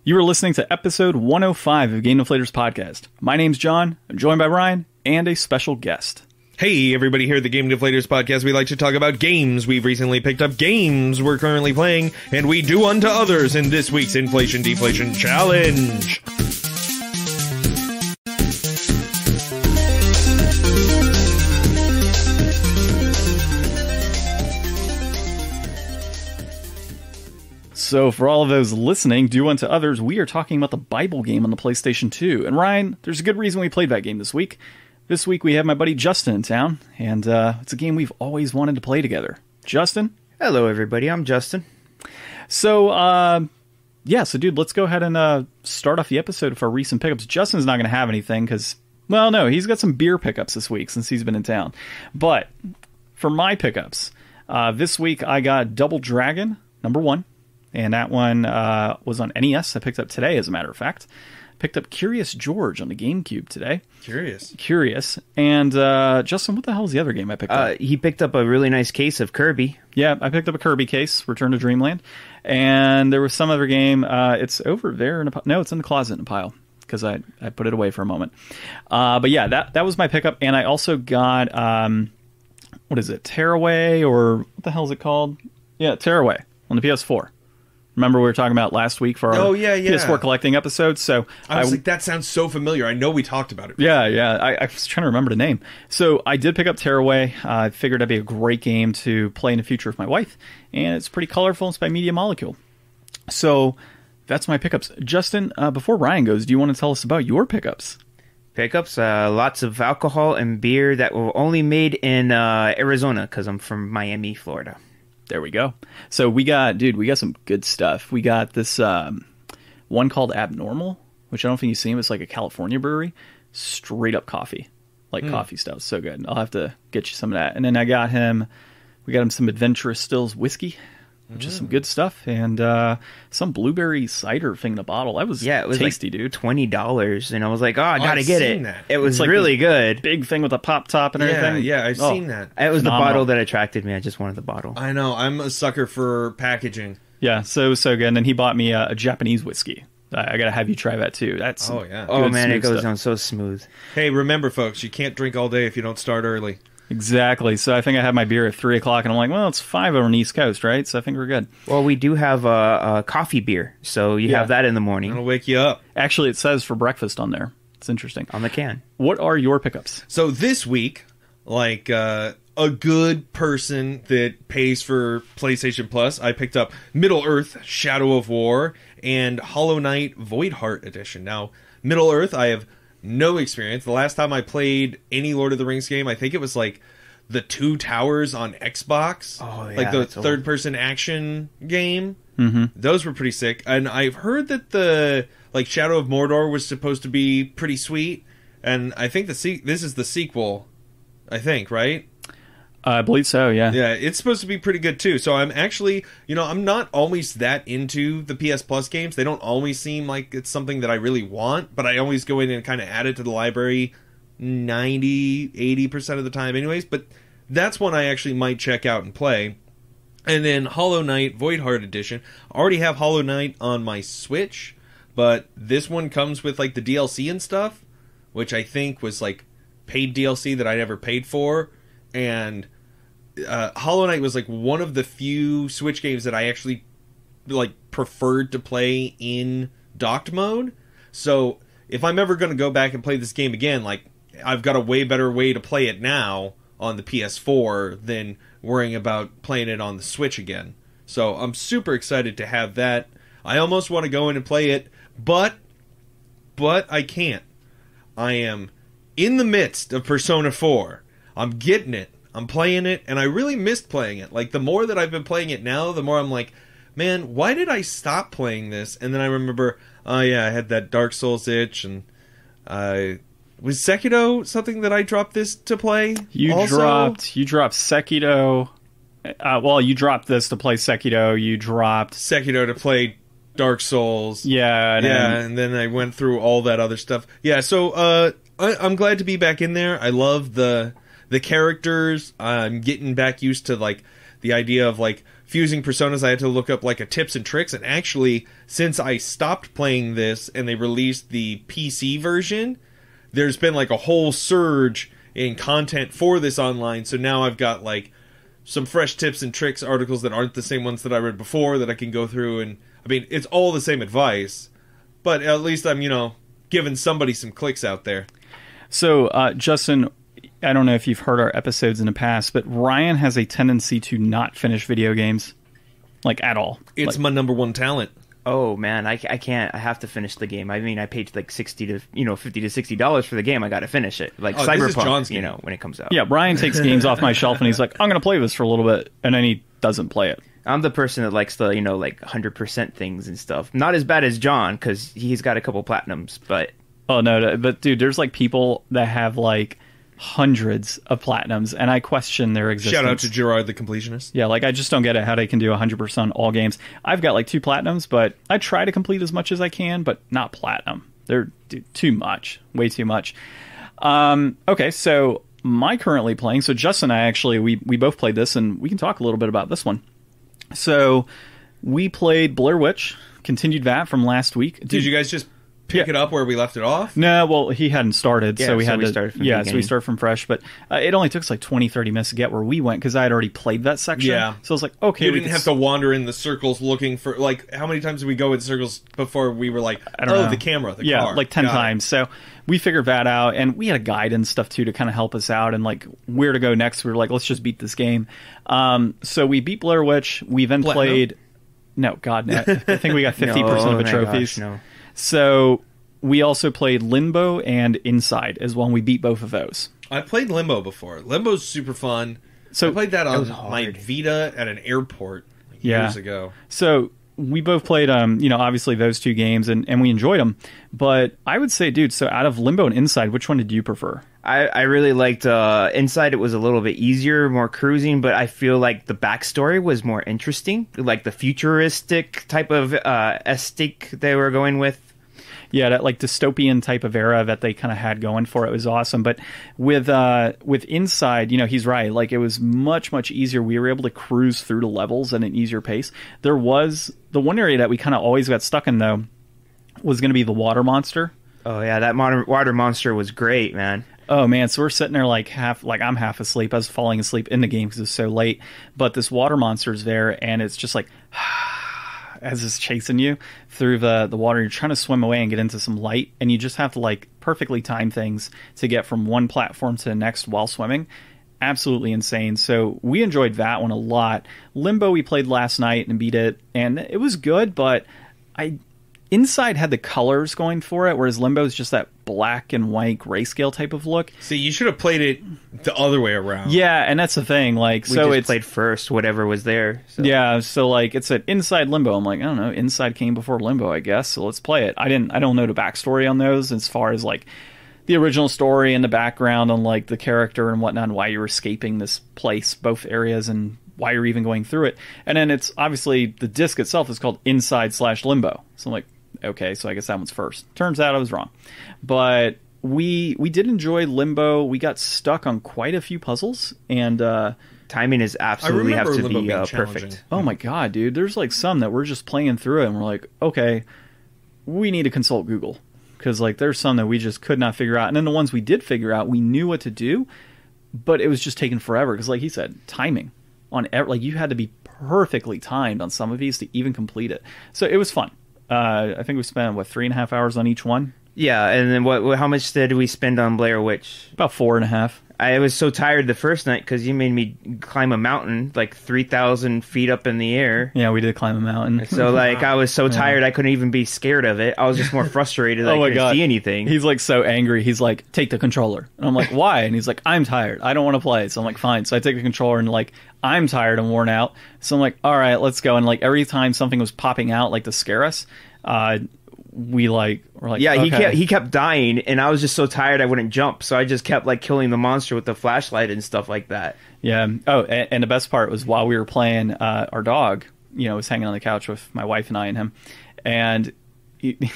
You are listening to episode 105 of Game Deflators Podcast. My name's John. I'm joined by Ryan and a special guest. Hey, everybody here at the Game Deflators Podcast. We like to talk about games we've recently picked up, games we're currently playing, and we do unto others in this week's Inflation Deflation Challenge. So for all of those listening, do unto others, we are talking about the Bible game on the PlayStation 2. And Ryan, there's a good reason we played that game this week. This week we have my buddy Justin in town, and it's a game we've always wanted to play together. Justin? Hello, everybody. I'm Justin. So, so dude, let's go ahead and start off the episode with our recent pickups. Justin's not going to have anything because, well, no, he's got some beer pickups this week since he's been in town. But for my pickups, this week I got Double Dragon, number 1. And that one was on NES. I picked up today, as a matter of fact. Picked up Curious George on the Gamecube today. Curious. And Justin, what the hell is the other game I picked up? He picked up a really nice case of Kirby. Yeah, I picked up a Kirby case, Return to Dreamland. And there was some other game. It's over there. No, it's in the closet in a pile because I put it away for a moment. But yeah, that was my pickup. And I also got, what is it, Tearaway, or what the hell is it called? Yeah, Tearaway on the PS4. Remember we were talking about last week for our PS4 collecting episode? So I was like, that sounds so familiar. I know we talked about it. Yeah. I was trying to remember the name. So I did pick up Tearaway. I figured it'd be a great game to play in the future with my wife. And it's pretty colorful. It's by Media Molecule. So that's my pickups. Justin, before Ryan goes, do you want to tell us about your pickups? Pickups, lots of alcohol and beer that were only made in Arizona because I'm from Miami, Florida. There we go. So we got some good stuff. We got this one called Abnormal, which I don't think you've seen. It's like a California brewery. Straight up coffee. Coffee stuff. So good. I'll have to get you some of that. And then we got him some Adventurous Stills whiskey, which is some good stuff. And some blueberry cider thing in a bottle. That was it was tasty, like dude. $20. And I was like, I gotta get it. That. It was like really good. Big thing with a pop top and everything. Yeah, I've seen that. It was phenomenal. the bottle that attracted me. I just wanted the bottle. I know. I'm a sucker for packaging. Yeah, so good. And then he bought me a Japanese whiskey. I gotta have you try that too. That's Oh man, it goes down so smooth. Hey, remember folks, you can't drink all day if you don't start early. Exactly. So I think I had my beer at 3 o'clock, and I'm like, well, it's 5 over on the East Coast, right? So I think we're good. Well, we do have a coffee beer, so you have that in the morning. It'll wake you up. Actually, it says for breakfast on there. It's interesting. On the can. What are your pickups? So this week, like a good person that pays for PlayStation Plus, I picked up Middle-earth: Shadow of War and Hollow Knight Voidheart Edition. Now, Middle-earth, I have no experience. The last time I played any Lord of the Rings game, I think it was like the Two Towers on Xbox. Oh, yeah, like the third-person action game. Mm-hmm. Those were pretty sick. And I've heard that the Shadow of Mordor was supposed to be pretty sweet. And I think this is the sequel. I think, right? I believe so. Yeah. Yeah, it's supposed to be pretty good too. So I'm actually, I'm not always that into the PS Plus games. They don't always seem like it's something that I really want, but I always go in and kind of add it to the library 90-80% of the time anyways. But that's one I actually might check out and play. And then Hollow Knight Voidheart Edition. I already have Hollow Knight on my Switch, but this one comes with like the DLC and stuff, which I think was like paid DLC that I never paid for. And Hollow Knight was like one of the few Switch games that I actually like preferred to play in docked mode. So if I'm ever going to go back and play this game again, like I've got a way better way to play it now on the PS4 than worrying about playing it on the Switch again. So I'm super excited to have that. I almost want to go in and play it, but I can't. I am in the midst of Persona 4. I'm getting it. I'm playing it, and I really missed playing it. Like, the more that I've been playing it now, the more I'm like, man, why did I stop playing this? And then I remember, oh yeah, I had that Dark Souls itch, and was Sekiro something that I dropped this to play? You dropped Sekiro. You dropped this to play Sekiro. You dropped Sekiro to play Dark Souls. Yeah. And then I went through all that other stuff. Yeah, so I'm glad to be back in there. I love the characters. I'm getting back used to like the idea of like fusing personas, I had to look up like a tips and tricks. And actually, since I stopped playing this and they released the PC version, there's been like a whole surge in content for this online. So now I've got like some fresh tips and tricks articles that aren't the same ones that I read before that I can go through. And I mean, it's all the same advice, but at least I'm, giving somebody some clicks out there. So, Justin, I don't know if you've heard our episodes in the past, but Ryan has a tendency to not finish video games, like, at all. It's my number one talent. Oh man, I can't. I have to finish the game. I mean, I paid like $50 to $60 for the game. I got to finish it. Like Cyberpunk, when it comes out. Yeah, Brian takes games off my shelf and he's like, I'm going to play this for a little bit, and then he doesn't play it. I'm the person that likes the, like 100% things and stuff. Not as bad as John, because he's got a couple platinums, but... Oh, no, but dude, there's like people that have like hundreds of platinums, and I question their existence. Shout out to Gerard the Completionist. Yeah, like I just don't get it, how they can do 100% on all games. I've got like 2 platinums, but I try to complete as much as I can, but not platinum. They're too much. Way too much. Okay, so my currently playing, so Justin and I actually, we both played this, and we can talk a little bit about this one. So, we played Blair Witch, continued that from last week. Did you guys just pick it up where we left it off? No, well, he hadn't started, so we had to start from so we start from fresh, but it only took us like 20-30 minutes to get where we went, because I had already played that section. Yeah. So I was like, okay. You didn't have to wander in the circles looking for, like, how many times did we go in circles before we were like, I don't know. the camera, the car. Yeah, like 10 Got times. it. So we figured that out, and we had a guide and stuff too to kind of help us out, and like where to go next. We were like, let's just beat this game. So we beat Blair Witch. We then played... No, God, no. I think we got 50% of the trophies. Gosh, no. So we also played Limbo and Inside as well, and we beat both of those. I played Limbo before. Limbo's super fun. So I played that on my Vita at an airport years ago. So we both played, obviously those 2 games, and we enjoyed them. But I would say, dude, so out of Limbo and Inside, which one did you prefer? I really liked Inside. It was a little bit easier, more cruising, but I feel like the backstory was more interesting. Like the futuristic type of aesthetic they were going with. Yeah, that like dystopian type of era that they kind of had going for it was awesome. But with Inside, he's right. Like it was much, much easier. We were able to cruise through the levels at an easier pace. There was the one area that we kind of always got stuck in, though, was going to be the water monster. Oh yeah, that water monster was great, man. Oh man, so we're sitting there like I'm half asleep. I was falling asleep in the game because it was so late. But this water monster's there, and it's just like as it's chasing you through the water. You're trying to swim away and get into some light, and you just have to like perfectly time things to get from one platform to the next while swimming. Absolutely insane. So we enjoyed that one a lot. Limbo we played last night and beat it, and it was good, but Inside had the colors going for it, whereas Limbo is just that black and white grayscale type of look. See, you should have played it the other way around. Yeah, and that's the thing. Like, we played first, whatever was there. So. Yeah, so like it's an Inside, Limbo. I'm like, I don't know, Inside came before Limbo, I guess. So let's play it. I don't know the backstory on those as far as like the original story and the background on like the character and whatnot, and why you're escaping this place, both areas, and why you're even going through it. And then it's obviously the disc itself is called Inside/Limbo. So I'm like, okay, so I guess that one's first. Turns out I was wrong. But we did enjoy Limbo. We got stuck on quite a few puzzles, and timing is absolutely have to Limbo be perfect. Oh my god, dude. There's like some that we're just playing through it and we're like, okay, we need to consult Google. Because like there's some that we just could not figure out. And then the ones we did figure out, we knew what to do, but it was just taking forever. Because like he said, timing on like you had to be perfectly timed on some of these to even complete it. So it was fun. I think we spent 3.5 hours on each one. Yeah, and then how much did we spend on Blair Witch? About 4.5. I was so tired the first night because you made me climb a mountain like 3,000 feet up in the air. Yeah, we did climb a mountain. So like I was so tired I couldn't even be scared of it. I was just more frustrated. I couldn't see anything. He's like so angry. He's like, take the controller. And I'm like, why? And he's like, I'm tired. I don't want to play. So I'm like, fine. So I take the controller and like, I'm tired and worn out. So I'm like, all right, let's go. And like every time something was popping out like to scare us, we're like, yeah, okay. he kept dying, and I was just so tired I wouldn't jump, so I just kept like killing the monster with the flashlight and stuff like that. Yeah. Oh, and the best part was while we were playing, our dog, was hanging on the couch with my wife and I and him, and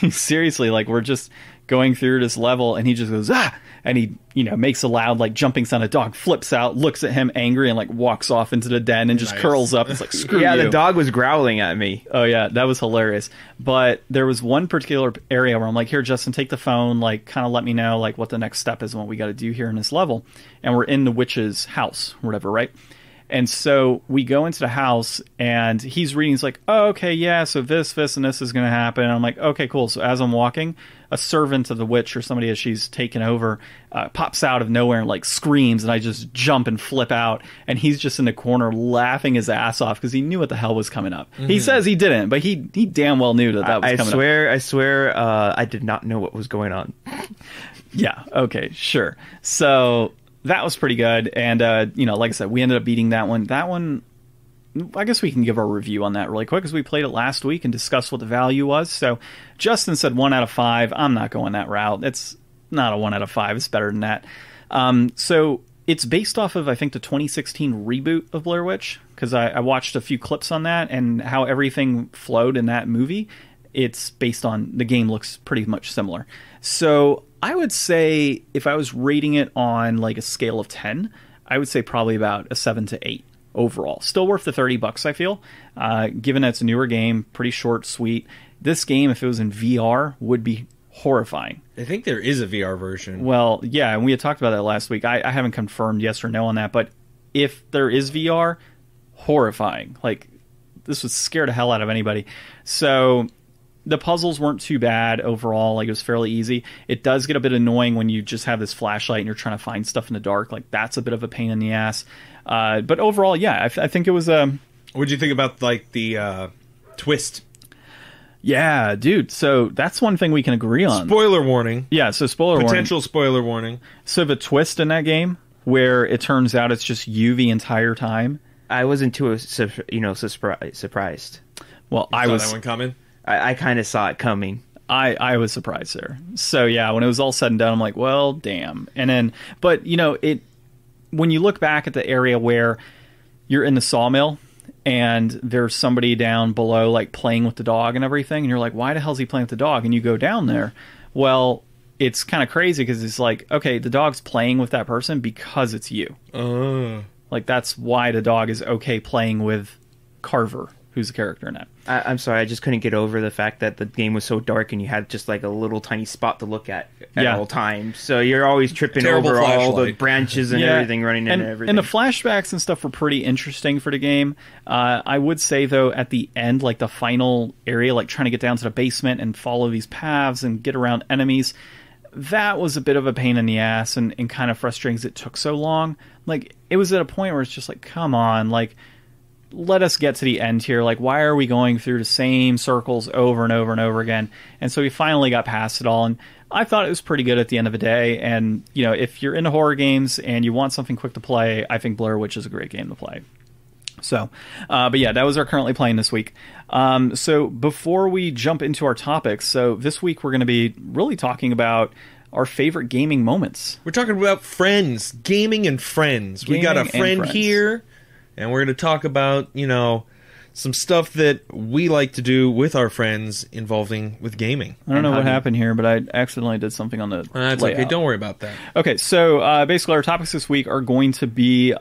seriously, like, we're just going through this level, and he just goes, ah! And he, makes a loud, like, jumping sound. A dog flips out, looks at him angry, and, like, walks off into the den and just curls up. It's like, screw you. Yeah, the dog was growling at me. Oh, yeah, that was hilarious. But there was one particular area where I'm like, here, Justin, take the phone, like, kind of let me know, like, what the next step is and what we got to do here in this level. And we're in the witch's house, or whatever, right? And so we go into the house, and he's reading. He's like, oh, okay, yeah, so this, and this is going to happen. And I'm like, okay, cool. So as I'm walking, a servant of the witch, or somebody as she's taken over, pops out of nowhere and, like, screams. And I just jump and flip out. And he's just in the corner laughing his ass off because he knew what the hell was coming up. Mm-hmm. He says he didn't, but he damn well knew that was coming up. I swear, I did not know what was going on. Yeah, okay, sure. So that was pretty good, and like I said, we ended up beating that one. That one, I guess we can give our review on that really quick, because we played it last week and discussed what the value was. So Justin said 1 out of 5. I'm not going that route. It's not a 1 out of 5. It's better than that. So it's based off of, I think, the 2016 reboot of Blair Witch, because I watched a few clips on that and how everything flowed in that movie. It's based on, the game looks pretty much similar. So I would say, if I was rating it on, like, a scale of 10, I would say probably about a 7 to 8 overall. Still worth the $30, I feel. Given that it's a newer game, pretty short, sweet. This game, if it was in VR, would be horrifying. I think there is a VR version. Well, yeah, and we had talked about that last week. I haven't confirmed yes or no on that, but if there is VR, horrifying. Like, this would scare the hell out of anybody. So the puzzles weren't too bad overall. Like, it was fairly easy. It does get a bit annoying when you just have this flashlight and you're trying to find stuff in the dark. Like, that's a bit of a pain in the ass. But overall, yeah, I think it was What'd you think about, like, the twist? Yeah, dude. So that's one thing we can agree on. Spoiler warning. Yeah, so spoiler warning. Potential spoiler warning. So the twist in that game, where it turns out it's just you the entire time. I wasn't too, surprised. Well, I was. Saw that one coming? I kind of saw it coming. I was surprised there. So yeah, when it was all said and done, I'm like, well, damn. And then, but when you look back at the area where you're in the sawmill and there's somebody down below, like, playing with the dog and everything, and you're like, why the hell is he playing with the dog? And you go down there. Well, it's kind of crazy because it's like, okay, the dog's playing with that person because it's you. Like, that's why the dog is okay playing with Carver, who's the character in that. I'm sorry, I just couldn't get over the fact that the game was so dark and you had just, like, a little tiny spot to look at all times. So you're always tripping over all the branches and everything running into everything. And the flashbacks and stuff were pretty interesting for the game. I would say, though, at the end, like, the final area, like, trying to get down to the basement and follow these paths and get around enemies, that was a bit of a pain in the ass and kind of frustrating because it took so long. Like, it was at a point where it's just like, come on, like, let us get to the end here. Like, why are we going through the same circles over and over and over again? And so we finally got past it all, and I thought it was pretty good at the end of the day. And, if you're into horror games and you want something quick to play, I think Blair Witch is a great game to play. So, but yeah, that was our currently playing this week. So before we jump into our topics, so this week we're going to be really talking about our favorite gaming moments. We're talking about friends, gaming and friends. We got a friend here, and we're going to talk about, some stuff that we like to do with our friends involving with gaming. I don't know what happened here, but I accidentally did something on the That's layout. Okay, don't worry about that. Okay, so basically our topics this week are going to be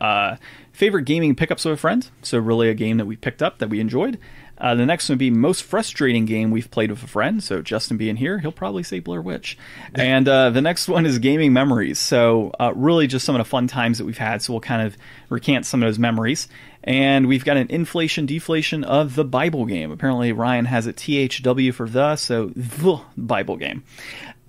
favorite gaming pickups with a friend, so really a game that we picked up that we enjoyed. The next one would be most frustrating game we've played with a friend. So Justin being here, he'll probably say Blair Witch. And the next one is gaming memories. So really just some of the fun times that we've had. So we'll kind of recant some of those memories. And we've got an inflation deflation of the Bible game. Apparently Ryan has it THW for the Bible game.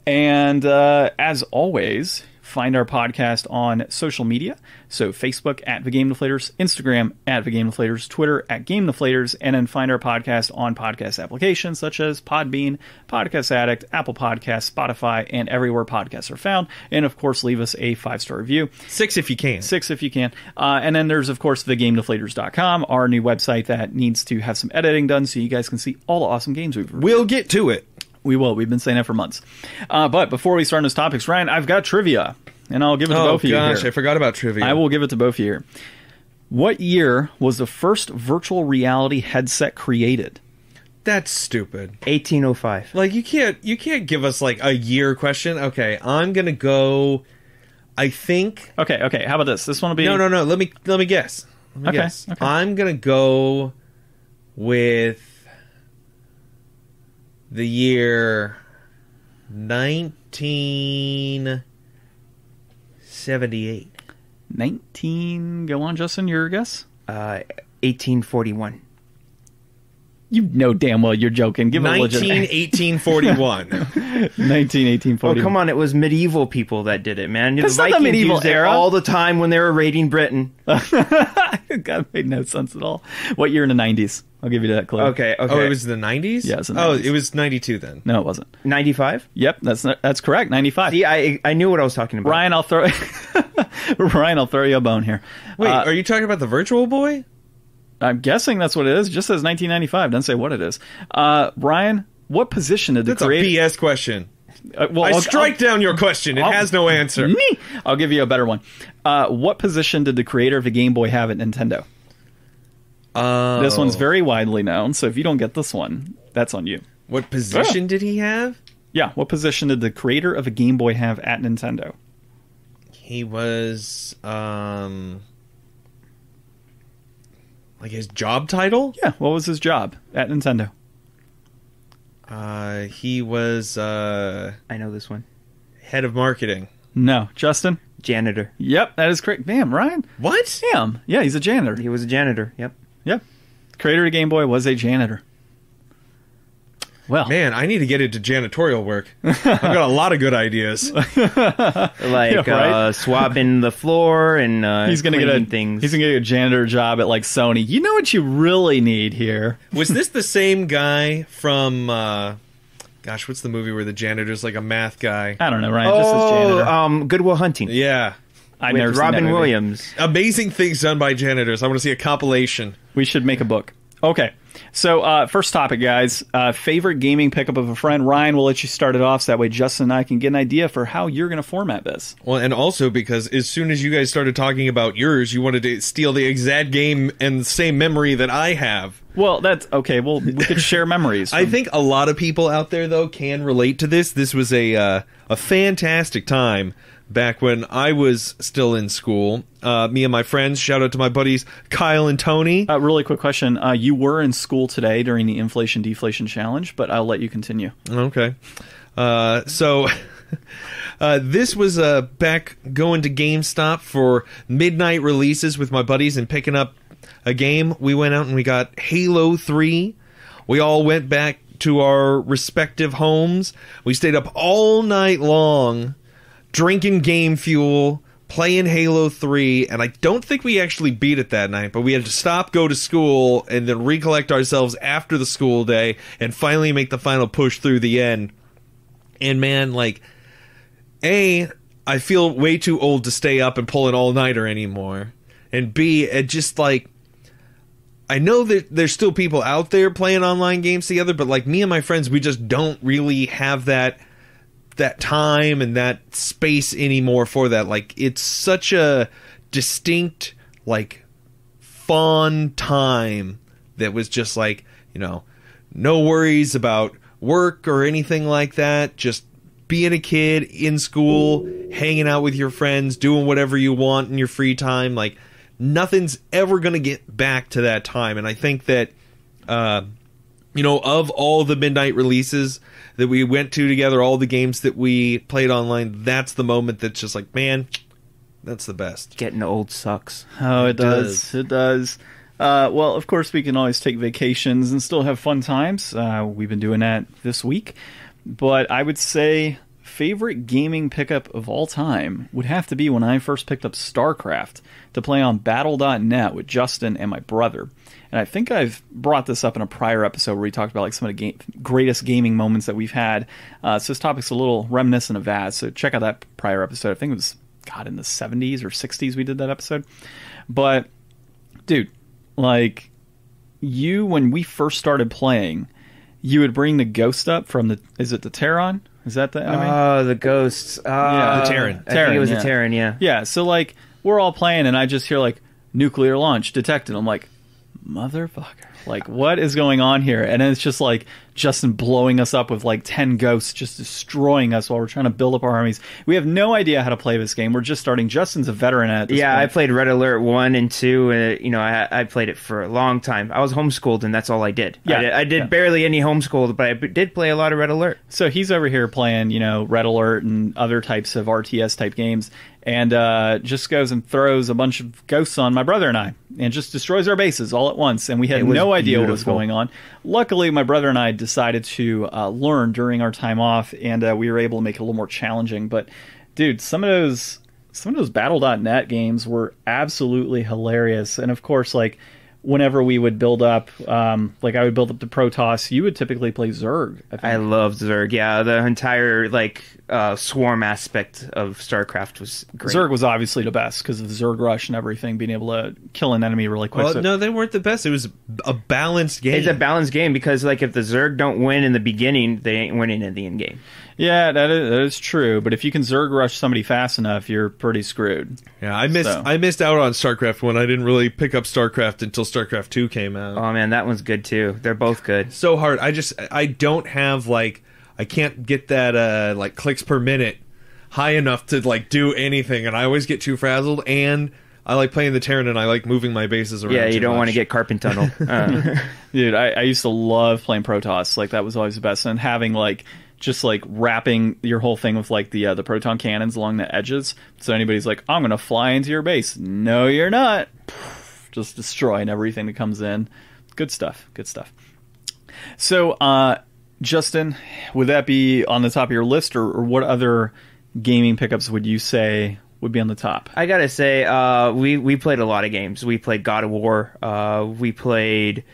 And as always, find our podcast on social media. So Facebook at The Game Deflators, Instagram at The Game Deflators, Twitter at Game Deflators, and then find our podcast on podcast applications such as Podbean, Podcast Addict, Apple Podcasts, Spotify, and everywhere podcasts are found. And of course, leave us a 5-star review. 6 if you can. 6 if you can. And then there's, of course, thegamedeflators.com, our new website that needs to have some editing done so you guys can see all the awesome games we've reviewed. We'll get to it. We will. We've been saying that for months. But before we start on those topics, Ryan, I've got trivia, and I'll give it to both of you here. Oh, gosh, I forgot about trivia. I will give it to both of you here. What year was the first virtual reality headset created? That's stupid. 1805. Like, you can't give us, like, a year question. Okay, I'm gonna go... I think... Okay, how about this? This one will be... No, let me guess. Okay. I'm gonna go with the year 1978. 19... Go on, Justin, your guess? 1841. You know damn well you're joking. Give it a legit... 1841. 1841. Oh, come on. It was medieval people that did it, man. That's the not the Vikings medieval used it era. all the time when they were raiding Britain. That made no sense at all. What year in the 90s? I'll give you that clue. Okay. Oh, it was the 90s? Yeah, it was the 90s. Oh, it was 92 then. No, it wasn't. 95? Yep, that's correct. 95. See, I knew what I was talking about. Ryan, I'll throw you a bone here. Wait, are you talking about the Virtual Boy? I'm guessing that's what it is. It just says 1995. Doesn't say what it is. Ryan, what position did the That's creator... a BS question. Well, I strike down your question. It has no answer. I'll give you a better one. What position did the creator of the Game Boy have at Nintendo? This one's very widely known, so if you don't get this one, that's on you. What position did he have? Yeah, what position did the creator of a Game Boy have at Nintendo? He was, like his job title? Yeah, what was his job at Nintendo? He was, I know this one. head of marketing. No. Justin? Janitor. Yep, that is correct. Damn, Ryan. What? Damn. Yeah, he's a janitor. He was a janitor. Yep. Yep. Creator of Game Boy was a janitor. Well, Man, I need to get into janitorial work. I've got a lot of good ideas. Like Yeah, right? swabbing the floor and he's gonna cleaning get things. He's gonna get a janitor job at like Sony. You know what you really need here? Was this the same guy from, gosh, what's the movie where the janitor's like a math guy? I don't know, Ryan. Just as janitor. Good Will Hunting. Yeah. I've With never seen that Robin movie. Williams. Amazing things done by janitors. I want to see a compilation. We should make a book. Okay. So, first topic, guys. Favorite gaming pickup of a friend. Ryan, we'll let you start it off so that way Justin and I can get an idea for how you're going to format this. Well, and also because as soon as you guys started talking about yours, you wanted to steal the exact game and the same memory that I have. Well, that's okay. Well, we could share memories. I think a lot of people out there, though, can relate to this. This was a fantastic time back when I was still in school. Me and my friends, shout out to my buddies Kyle and Tony. Really quick question. You were in school today during the Inflation Deflation Challenge, but I'll let you continue. Okay. So this was back going to GameStop for midnight releases with my buddies and picking up a game. We went out and we got Halo 3. We all went back to our respective homes. We stayed up all night long drinking Game Fuel, playing Halo 3, and I don't think we actually beat it that night, but we had to stop, go to school, and then recollect ourselves after the school day, and finally make the final push through the end. And man, like, A, I feel way too old to stay up and pull an all-nighter anymore, and B, it just, like, I know that there's still people out there playing online games together, but like me and my friends, we just don't really have that time and that space anymore for that. Like, it's such a distinct, like, fun time that was just like, you know, no worries about work or anything like that. Just being a kid in school, hanging out with your friends, doing whatever you want in your free time. Like, nothing's ever going to get back to that time. And I think that, you know, of all the midnight releases that we went to together, all the games that we played online, that's the moment that's just like, man, that's the best. Getting old sucks. Oh, it does. It does. Well, of course, we can always take vacations and still have fun times. We've been doing that this week. But I would say favorite gaming pickup of all time would have to be when I first picked up StarCraft to play on Battle.net with Justin and my brother. And I think I've brought this up in a prior episode where we talked about like some of the greatest gaming moments that we've had. So this topic's a little reminiscent of that. So check out that prior episode. I think it was, in the 70s or 60s we did that episode. But, dude, like, when we first started playing, you would bring the ghost up from is it the Terran? Is that the enemy? Oh, the ghosts. Yeah. The Terran. I think it was the Terran, yeah. Yeah, so, like, we're all playing, and I just hear, like, nuclear launch detected. I'm like, motherfucker. Like, what is going on here? And then it's just like Justin blowing us up with like 10 ghosts, just destroying us while we're trying to build up our armies. We have no idea how to play this game. We're just starting. Justin's a veteran at this point. I played Red Alert 1 and 2. I played it for a long time. I was homeschooled, and that's all I did. Yeah, I did barely any homeschooled, but I did play a lot of Red Alert. So he's over here playing, Red Alert and other types of RTS type games, and just goes and throws a bunch of ghosts on my brother and I, and just destroys our bases all at once. And we had no idea what was going on. Luckily, my brother and I decided to learn during our time off, and we were able to make it a little more challenging. But dude, some of those Battle.net games were absolutely hilarious. And of course, like, whenever we would build up, like I would build up to Protoss, you would typically play Zerg. I loved Zerg. Yeah, the entire swarm aspect of StarCraft was great. Zerg was obviously the best because of the Zerg rush and everything, being able to kill an enemy really quick. Well, no, they weren't the best. It was a balanced game. It's a balanced game because, like, if the Zerg don't win in the beginning, they ain't winning in the end game. Yeah, that is true. But if you can Zerg rush somebody fast enough, you're pretty screwed. Yeah, I missed out on StarCraft 1. I didn't really pick up StarCraft until StarCraft 2 came out. Oh man, that one's good too. They're both good. So hard. I don't have I can't get that clicks per minute high enough to do anything, and I always get too frazzled. And I like playing the Terran, and I like moving my bases around. Yeah, you don't want to get carpet tunnel. Dude, I used to love playing Protoss. Like, that was always the best, and having just wrapping your whole thing with the proton cannons along the edges. So anybody's like, I'm gonna fly into your base. No, you're not. Just destroying everything that comes in. Good stuff. So, Justin, would that be on the top of your list, or what other gaming pickups would you say would be on the top? I gotta say, we played a lot of games. We played God of War. We played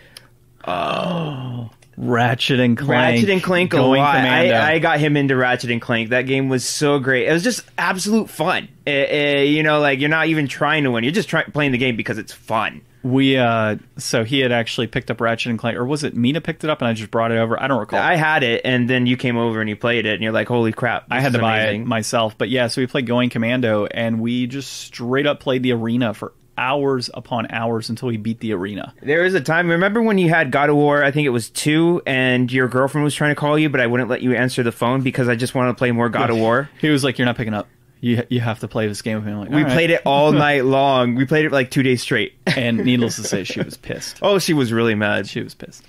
Ratchet and Clank. Ratchet and Clank a Going lot. Commando. I got him into Ratchet and Clank. That game was so great. It was just absolute fun. You're not even trying to win. You're just playing the game because it's fun. So he had actually picked up Ratchet and Clank, or was it Mina picked it up and I just brought it over? I don't recall. I had it, and then you came over and you played it, and you're like, holy crap. I had to buy it myself. But yeah, so we played Going Commando, and we just straight up played the arena for hours upon hours until we beat the arena. There was a time, remember when you had God of War, I think it was 2, and your girlfriend was trying to call you, but I wouldn't let you answer the phone because I just wanted to play more God of War? He was like, you're not picking up. You have to play this game with me. I'm like, we played it all night long. We played it 2 days straight. And needless to say, she was pissed. Oh, she was really mad. She was pissed.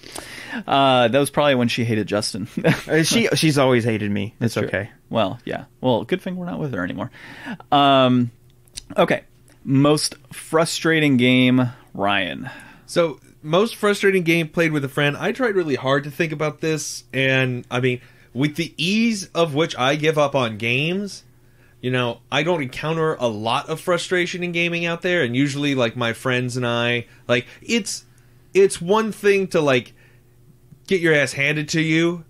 That was probably when she hated Justin. She's always hated me. It's It's okay. Well, yeah. Well, good thing we're not with her anymore. Okay. Most frustrating game, Ryan. So, most frustrating game played with a friend. I tried really hard to think about this, and I mean, with the ease of which I give up on games, I don't encounter a lot of frustration in gaming out there, and usually, my friends and I, it's one thing to, get your ass handed to you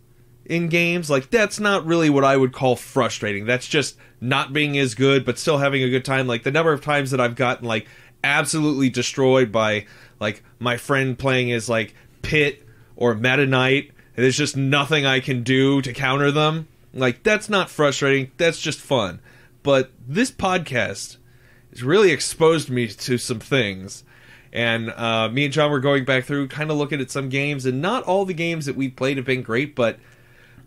in games. That's not really what I would call frustrating. That's just not being as good, but still having a good time. The number of times that I've gotten, absolutely destroyed by, my friend playing as, Pit or Meta Knight, and there's just nothing I can do to counter them. That's not frustrating. That's just fun. But this podcast has really exposed me to some things. And me and John were going back through, kind of looking at some games, and not all the games that we played have been great, but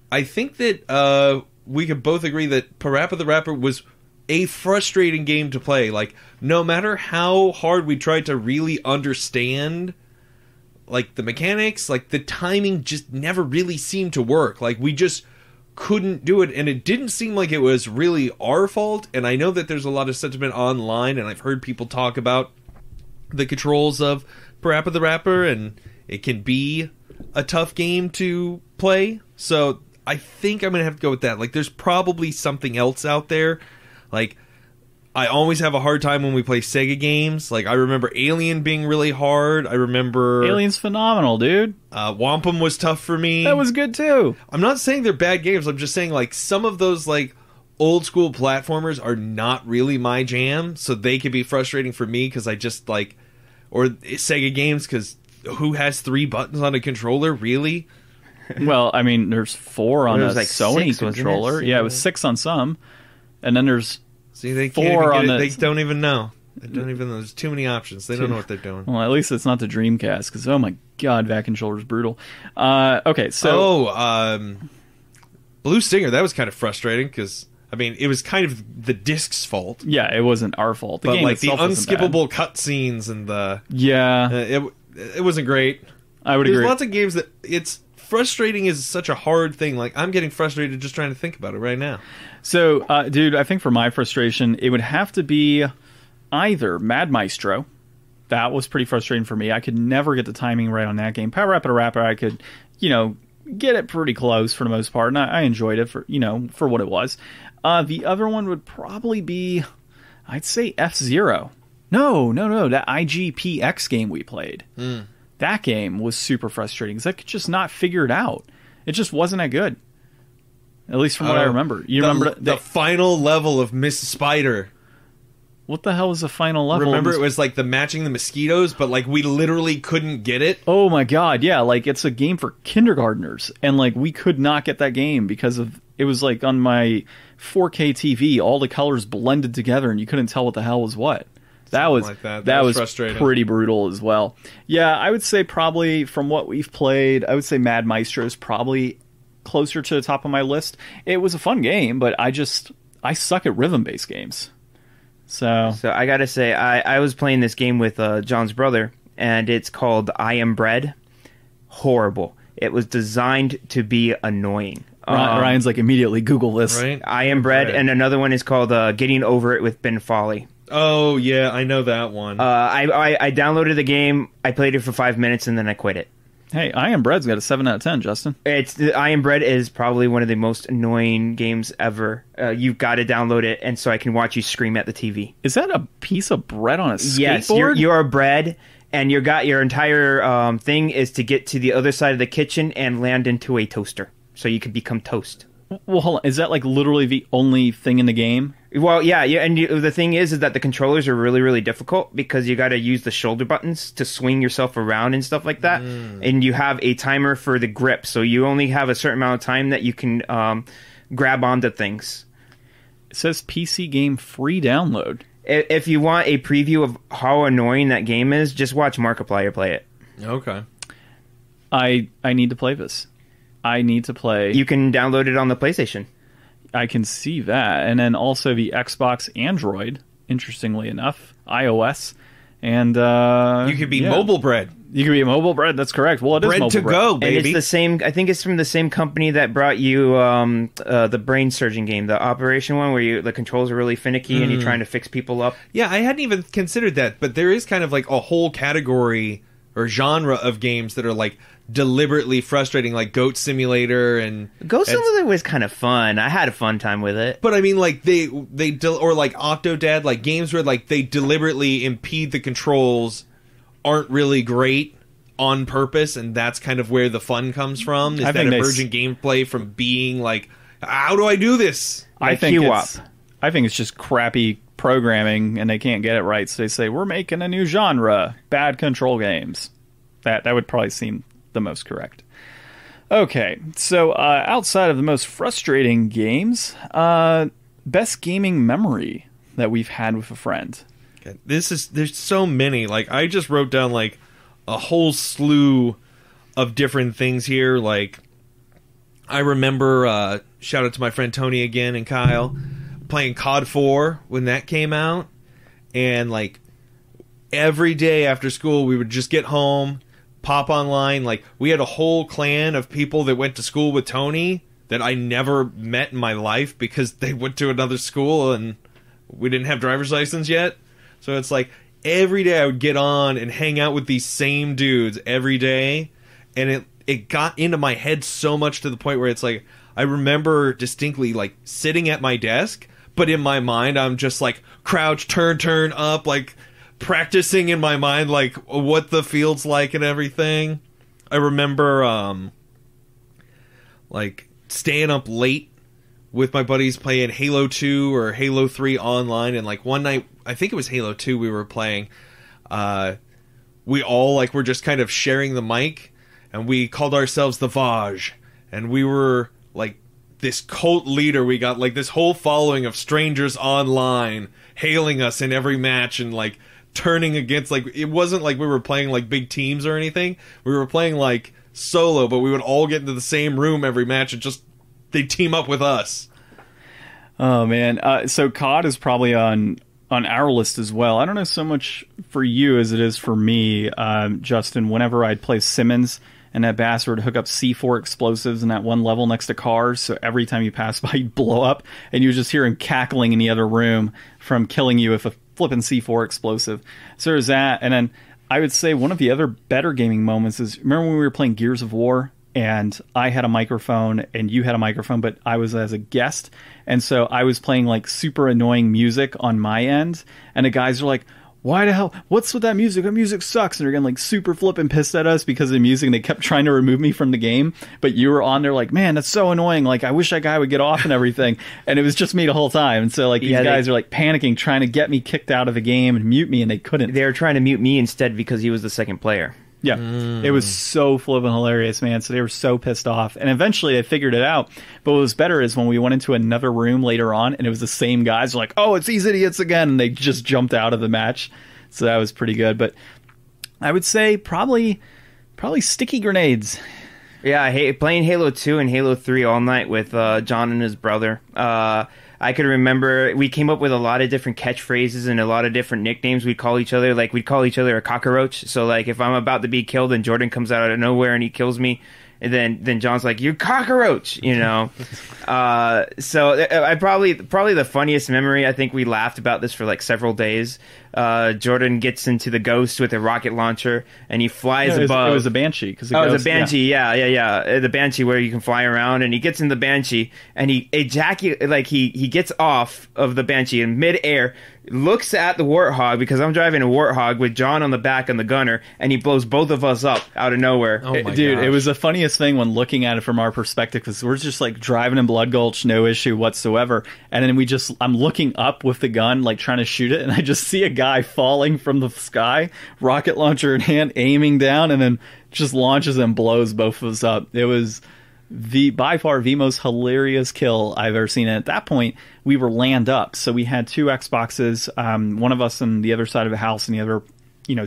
I think that we could both agree that Parappa the Rapper was a frustrating game to play. No matter how hard we tried to really understand, the mechanics, the timing just never really seemed to work. We just couldn't do it, and it didn't seem like it was really our fault. And I know that there's a lot of sentiment online, and I've heard people talk about the controls of Parappa the Rapper, and it can be a tough game to play. So I think I'm gonna have to go with that. There's probably something else out there. I always have a hard time when we play Sega games. I remember Alien being really hard. I remember Alien's phenomenal, dude. Wampum was tough for me. That was good too. I'm not saying they're bad games. I'm just saying some of those old school platformers are not really my jam, so they could be frustrating for me because I just or Sega games because who has 3 buttons on a controller, really? Well, I mean, there's 4 on a Sony 6, controller. Yeah, it was 6 on some, and then there's they 4 on They don't even know. They don't even know. There's too many options. They don't know what they're doing. Well, at least it's not the Dreamcast, because oh my God, that controller's brutal. Okay, so... Blue Stinger, that was kind of frustrating, because, I mean, it was kind of the disc's fault. Yeah, it wasn't our fault. But, game like, the itself wasn't bad. unskippable cutscenes and the... Yeah. It wasn't great. I would agree. There's lots of games that... Frustrating is such a hard thing. Like, I'm getting frustrated just trying to think about it right now. So, dude, I think for my frustration, it would have to be either Mad Maestro. That was pretty frustrating for me. I could never get the timing right on that game. Parappa the Rapper, I could, get it pretty close for the most part, and I enjoyed it for what it was. The other one would probably be, I'd say F-Zero. No, that IGPX game we played. That game was super frustrating because I could just not figure it out. It just wasn't that good. At least from what I remember. You remember the final level of Miss Spider? What the hell was the final level? Remember, it was like the matching the mosquitoes, but like we literally couldn't get it. Oh my god, yeah! Like it's a game for kindergartners, and like we could not get that game because of it was like on my 4K TV, all the colors blended together, and you couldn't tell what the hell was what. That was frustrating. Pretty brutal as well. Yeah, I would say probably from what we've played, I would say Mad Maestro is probably closer to the top of my list. It was a fun game, but I suck at rhythm-based games. So I gotta say, I was playing this game with John's brother, and it's called I Am Bread. Horrible. It was designed to be annoying. Ryan's like, immediately Google this. Right? I Am Bread, and another one is called Getting Over It with Ben Folly. Oh, yeah, I know that one. I downloaded the game, I played it for 5 minutes, and then I quit it. Hey, I Am Bread's got a 7 out of 10, Justin. I Am Bread is probably one of the most annoying games ever. You've got to download it, and so I can watch you scream at the TV. Is that a piece of bread on a skateboard? Yes, you're bread, and your entire thing is to get to the other side of the kitchen and land into a toaster, so you can become toast. Well, hold on. Is that like literally the only thing in the game? Well, yeah, and the thing is that the controllers are really, really difficult because you got to use the shoulder buttons to swing yourself around and stuff like that. And you have a timer for the grip, so you only have a certain amount of time that you can grab onto things. It says PC game free download. If you want a preview of how annoying that game is, just watch Markiplier play it. Okay. I need to play this. I need to play. You can download it on the PlayStation. I can see that. And then also the Xbox Android, interestingly enough, iOS. And you could be mobile bread. You could be mobile bread, that's correct. Well, it bread is mobile to bread. go, baby. And it's the same, I think it's from the same company that brought you the brain surging game, the Operation one, where the controls are really finicky and you're trying to fix people up. Yeah, I hadn't even considered that, but there is kind of like a whole category or genre of games that are like deliberately frustrating, like Goat Simulator and Goat Simulator was kind of fun. I had a fun time with it. But I mean, like or like Octodad, like games where like they deliberately impede the controls aren't really great on purpose, and that's kind of where the fun comes from. Is that emergent gameplay from being like, how do I do this? I think it's just crappy programming, and they can't get it right, so they say we're making a new genre, bad control games. That would probably seem the most correct. Okay, so outside of the most frustrating games, best gaming memory that we've had with a friend. There's so many. Like, I just wrote down like a whole slew of different things here. Like, I remember shout out to my friend Tony again and Kyle playing COD 4 when that came out, and like every day after school we would just get home, pop online. Like, we had a whole clan of people that went to school with Tony that I never met in my life because they went to another school and we didn't have driver's license yet. So it's like every day I would get on and hang out with these same dudes every day, and it got into my head so much to the point where it's like I remember distinctly like sitting at my desk, but in my mind I'm just like crouch, turn up, like practicing in my mind like what the field's like and everything. I remember like staying up late with my buddies playing Halo 2 or Halo 3 online, and like one night, I think it was Halo 2 we were playing, we all like were just kind of sharing the mic, and we called ourselves the Vaj, and we were like this cult leader. We got like this whole following of strangers online hailing us in every match and like turning against, like, it wasn't like we were playing like big teams or anything. We were playing like solo, but we would all get into the same room every match and just they'd team up with us. Oh man, so COD is probably on our list as well. I don't know so much for you as it is for me, Justin. Whenever I'd play Simmons and that bastard would hook up C4 explosives in that one level next to cars, so every time you pass by, you'd blow up, and you would just hear him cackling in the other room from killing you with a flipping C4 explosive. So there's that, and then I would say one of the other better gaming moments is, remember when we were playing Gears of War, and I had a microphone, and you had a microphone, but I was as a guest, and so I was playing, like, super annoying music on my end, and the guys are like, why the hell, what's with that music? That music sucks. And they're getting, like, super flipping pissed at us because of the music, and they kept trying to remove me from the game. But you were on there like, man, that's so annoying. Like, I wish that guy would get off and everything. And it was just me the whole time. And so, like, these guys are, like, panicking, trying to get me kicked out of the game and mute me, and they couldn't. They were trying to mute me instead because he was the second player. Yeah, It was so flippin' hilarious, man. So they were so pissed off. And eventually they figured it out. But what was better is when we went into another room later on, and it was the same guys. They're like, oh, it's these idiots again. And they just jumped out of the match. So that was pretty good. But I would say probably sticky grenades. Yeah, I hate playing Halo 2 and Halo 3 all night with John and his brother. I could remember we came up with a lot of different catchphrases and a lot of different nicknames we'd call each other. Like, we'd call each other a cockroach. So, like, if I'm about to be killed and Jordan comes out of nowhere and he kills me, and then John's like, "You cockroach," you know. So I probably the funniest memory. I think we laughed about this for like several days. Jordan gets into the Ghost with a rocket launcher, and he flies above. It was a Banshee. It was a Banshee. Yeah. The Banshee where you can fly around, and he gets in the Banshee, and he gets off of the Banshee in midair, looks at the Warthog, because I'm driving a Warthog with John on the back and the gunner, and he blows both of us up out of nowhere. Oh my Dude, gosh. it was the funniest thing when looking at it from our perspective, because we're just like driving in Blood Gulch, no issue whatsoever, and then I'm looking up with the gun, like trying to shoot it, and I just see a guy falling from the sky, rocket launcher in hand, aiming down, and then just launches and blows both of us up. It was by far the most hilarious kill I've ever seen. And at that point, we were land up, so we had two Xboxes, one of us on the other side of the house, and the other,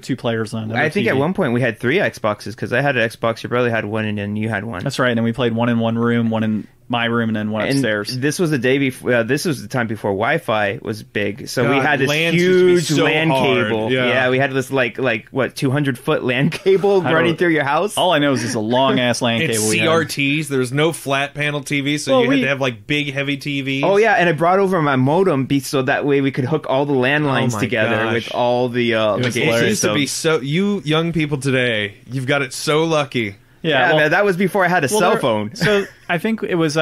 two players on. I think TV. at one point we had 3 Xboxes, because I had an Xbox, your brother had one, and then you had one. That's right, and then we played one in one room, one in my room, and then one upstairs. This was the day before. This was the time before Wi-Fi was big, so we had this LAN used huge to be so LAN hard. cable. Yeah. We had this like 200-foot LAN cable running through your house. All I know is it's a long ass LAN It's cable. CRTs. There was no flat panel TV, so you had to have like big, heavy TVs. Oh yeah, and I brought over my modem so that way we could hook all the landlines my together gosh. with all the It used to be systems. so. You young people today, you've got it so lucky. Yeah, man, that was before I had a cell phone. So I think it was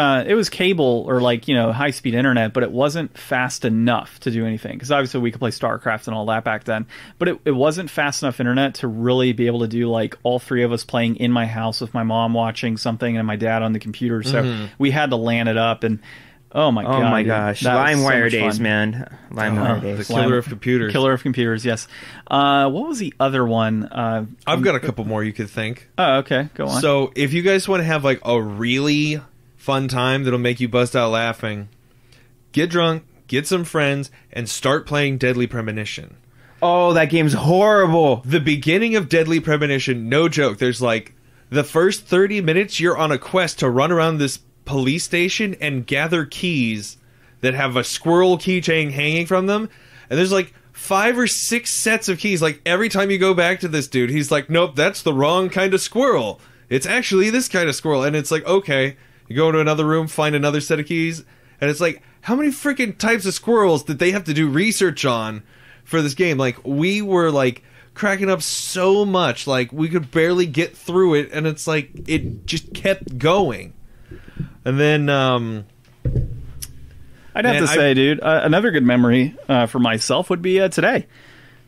cable or high speed internet, but it wasn't fast enough to do anything, because obviously we could play StarCraft and all that back then, but it wasn't fast enough internet to really be able to do like all three of us playing in my house with my mom watching something and my dad on the computer. So we had to LAN it up, and oh my gosh, that was so LimeWire much days, fun. man. LimeWire days. The killer of computers. Killer of computers, yes. What was the other one? I've got a couple more you could think. Oh, okay, go on. So if you guys want to have like a really fun time that'll make you bust out laughing, get drunk, get some friends, and start playing Deadly Premonition. Oh, that game's horrible. The beginning of Deadly Premonition, no joke. There's like the first 30 minutes you're on a quest to run around this police station and gather keys that have a squirrel keychain hanging from them, and there's like 5 or 6 sets of keys. Like every time you go back to this dude, he's like, nope, that's the wrong kind of squirrel, it's actually this kind of squirrel. And it's like, okay, you go to another room, find another set of keys, and it's like, how many freaking types of squirrels did they have to do research on for this game? Like, we were like cracking up so much, like we could barely get through it, and it's like it just kept going. And then I'd have to say, dude, another good memory for myself would be today.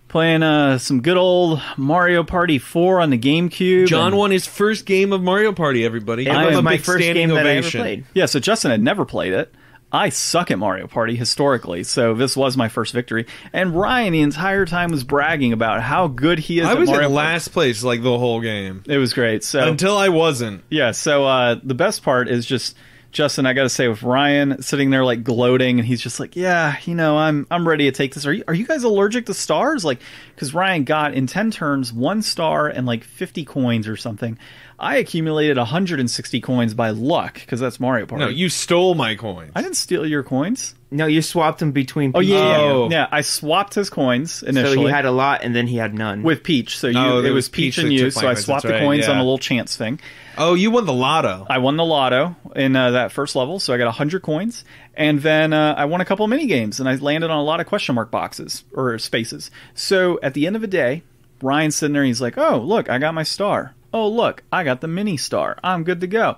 Playing some good old Mario Party 4 on the GameCube. John won his first game of Mario Party, everybody. It was my first game that I ever played. Yeah, so Justin had never played it. I suck at Mario Party historically, so this was my first victory. And Ryan the entire time was bragging about how good he is at Mario Party. I was in last place like the whole game. It was great. So until I wasn't. Yeah, so the best part is just Justin, I gotta say, with Ryan sitting there like gloating, and he's just like, yeah, I'm ready to take this. Are you guys allergic to stars? Like, because Ryan got in 10 turns 1 star and like 50 coins or something. I accumulated 160 coins by luck because that's Mario Party. No, you stole my coins. I didn't steal your coins. No, you swapped them between Peach. Oh yeah, Oh. yeah. I swapped his coins initially. So he had a lot, and then he had none. with Peach. So it was Peach and that you. took my So I coins, swapped that's the right, coins on yeah. a little chance thing. Oh, you won the lotto. I won the lotto in that first level, so I got 100 coins. And then I won a couple of mini games, and I landed on a lot of question mark boxes or spaces. So at the end of the day, Ryan's sitting there, and he's like, oh, look, I got my star. Oh, look, I got the mini star. I'm good to go.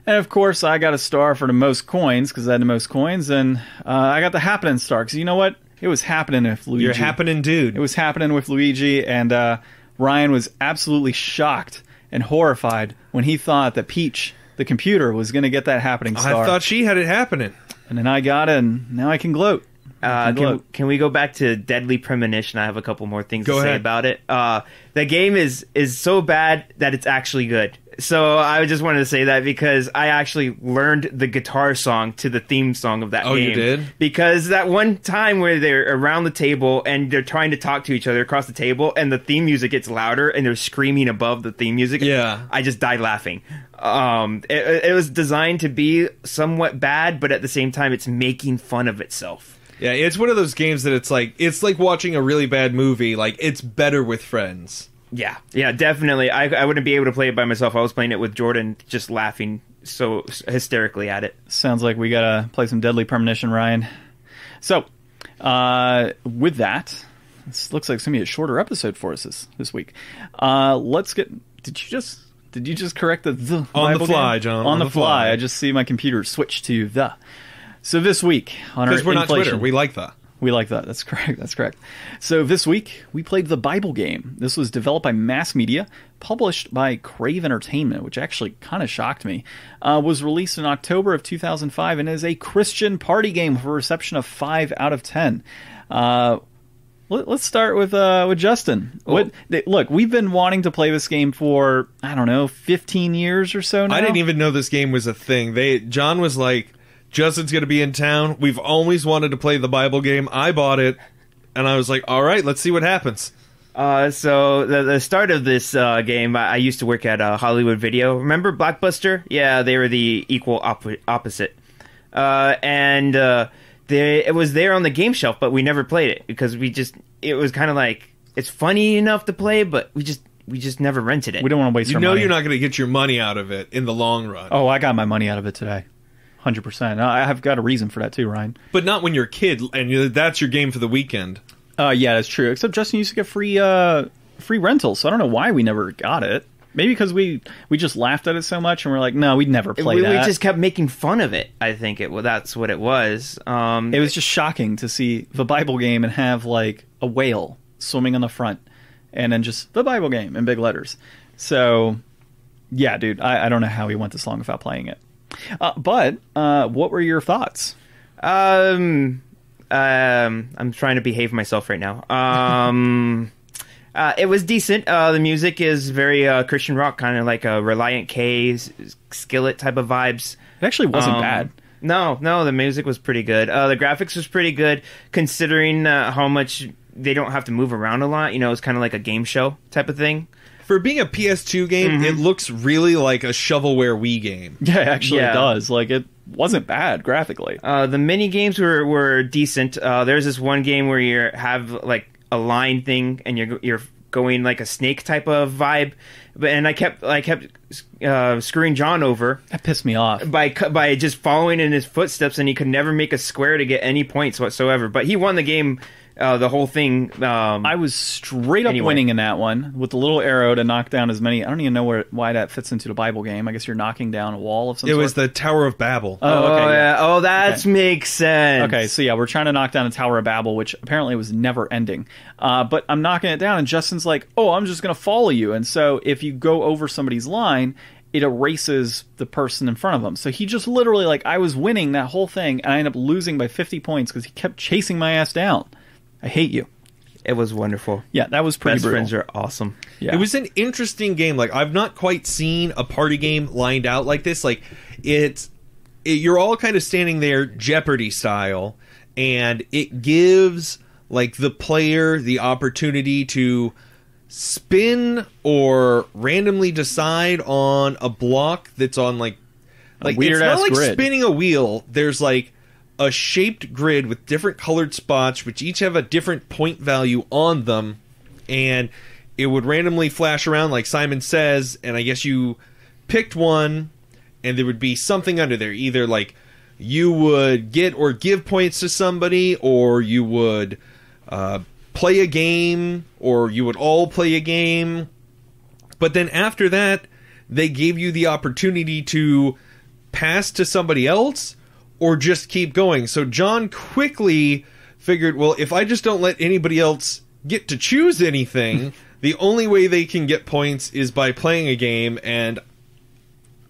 And of course, I got a star for the most coins because I had the most coins, and I got the happening star because you know what? It was happening with Luigi. You're happening, dude. It was happening with Luigi, and Ryan was absolutely shocked and horrified when he thought that Peach, the computer, was going to get that happening star. I thought she had it happening. And then I got it, and now I can gloat. Can we go back to Deadly Premonition? I have a couple more things Go to say ahead. about it. The game is so bad that it's actually good. So I just wanted to say that because I actually learned the guitar song to the theme song of that game. Oh, you did? Because that one time where they're around the table and they're trying to talk to each other across the table and the theme music gets louder and they're screaming above the theme music. Yeah. I just died laughing. It was designed to be somewhat bad, but at the same time, it's making fun of itself. Yeah, it's one of those games that it's like watching a really bad movie. Like, it's better with friends. Yeah, definitely. I wouldn't be able to play it by myself. I was playing it with Jordan, just laughing so hysterically at it. Sounds like we got to play some Deadly Premonition, Ryan. So, with that, this looks like it's going to be a shorter episode for us this week. Let's get... Did you just correct the On the Bible fly, game? John. On the fly. I just see my computer switch to the. So this week on our Because we're not inflation, Twitter. We like that. we like that. That's correct. That's correct. So this week we played the Bible game. This was developed by Mass Media, published by Crave Entertainment, which actually kind of shocked me. Was released in October of 2005 and is a Christian party game with a reception of 5 out of 10. Let's start with Justin. Look, we've been wanting to play this game for, I don't know, 15 years or so now. I didn't even know this game was a thing. John was like, Justin's going to be in town. We've always wanted to play the Bible game. I bought it, and I was like, all right, let's see what happens. So the start of this game, I used to work at Hollywood Video. Remember Blockbuster? Yeah, they were the equal opposite. It was there on the game shelf, but we never played it because it was kind of like, it's funny enough to play, but we just never rented it. We don't want to waste You our know money. you're not going to get your money out of it in the long run. Oh, I got my money out of it today. 100%. I have got a reason for that too, Ryan. But not when you're a kid, and that's your game for the weekend. Yeah, that's true. Except Justin used to get free rentals, so I don't know why we never got it. Maybe because we just laughed at it so much, and we're like, no, we'd never play that. We just kept making fun of it. I think that's what it was. It was just shocking to see the Bible game and have like a whale swimming on the front, and then just the Bible game in big letters. So, yeah, dude, I don't know how we went this long without playing it. But what were your thoughts? I'm trying to behave myself right now. It was decent. The music is very Christian rock, kind of like a Reliant K, Skillet type of vibes. It actually wasn't bad. No, the music was pretty good. The graphics was pretty good, considering how much they don't have to move around a lot. You know, it's kind of like a game show type of thing. For being a PS2 game, it looks really like a shovelware Wii game. Yeah, actually it does. Like, it wasn't bad graphically. The mini games were decent. There's this one game where you have like a line thing and you're going like a snake type of vibe, and I kept screwing John over. That pissed me off by just following in his footsteps, and he could never make a square to get any points whatsoever. But he won the game. The whole thing. I was straight up winning in that one with the little arrow to knock down as many. I don't even know why that fits into the Bible game. I guess you're knocking down a wall of some sort. It was the Tower of Babel. Oh, okay. Yeah. Oh, that makes sense. Okay, so yeah, we're trying to knock down a Tower of Babel, which apparently was never ending. But I'm knocking it down, and Justin's like, "Oh, I'm just going to follow you." And so if you go over somebody's line, it erases the person in front of them. So he just literally, like, I was winning that whole thing, and I ended up losing by 50 points because he kept chasing my ass down. I hate you. It was wonderful. Yeah, that was pretty Best brutal. friends are awesome. Yeah. It was an interesting game. Like, I've not quite seen a party game lined out like this. Like, it's you're all kind of standing there Jeopardy style, and it gives like the player the opportunity to spin or randomly decide on a block that's on like weird it's not ass like grid. spinning a wheel. There's like a shaped grid with different colored spots which each have a different point value on them, and it would randomly flash around like Simon says, and I guess you picked one and there would be something under there, either like you would get or give points to somebody, or you would play a game, or you would all play a game. But then after that, they gave you the opportunity to pass to somebody else or just keep going. So John quickly figured, well, if I just don't let anybody else get to choose anything, the only way they can get points is by playing a game, and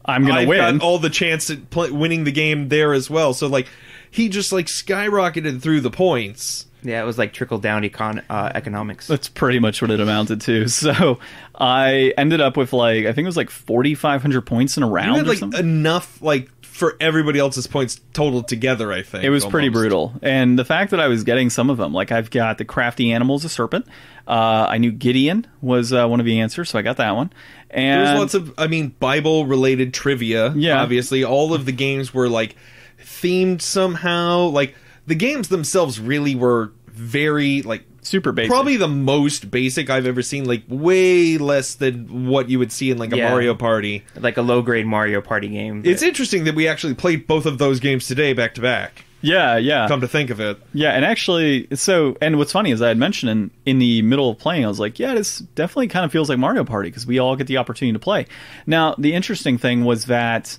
I'm gonna I've win. got all the chance at winning the game there as well. So like he just like skyrocketed through the points. Yeah, it was like trickle-down economics. That's pretty much what it amounted to. So I ended up with like, I think it was like 4,500 points in a round. You had or like something. enough like for everybody else's points totaled together, I think. It was pretty almost. brutal. And the fact that I was getting some of them, like I've got the crafty animals, a serpent. I knew Gideon was one of the answers, so I got that one. And There was lots of, Bible-related trivia. Yeah. Obviously, all of the games were like themed somehow. Like the games themselves really were very like super basic. probably the most basic I've ever seen. Like way less than what you would see in like a Yeah. Mario Party. Like a low-grade Mario Party game. It's interesting that we actually played both of those games today back to back. Yeah. Come to think of it. Yeah, and actually, and what's funny is I had mentioned in the middle of playing, I was like, yeah, this definitely kind of feels like Mario Party because we all get the opportunity to play. Now, the interesting thing was that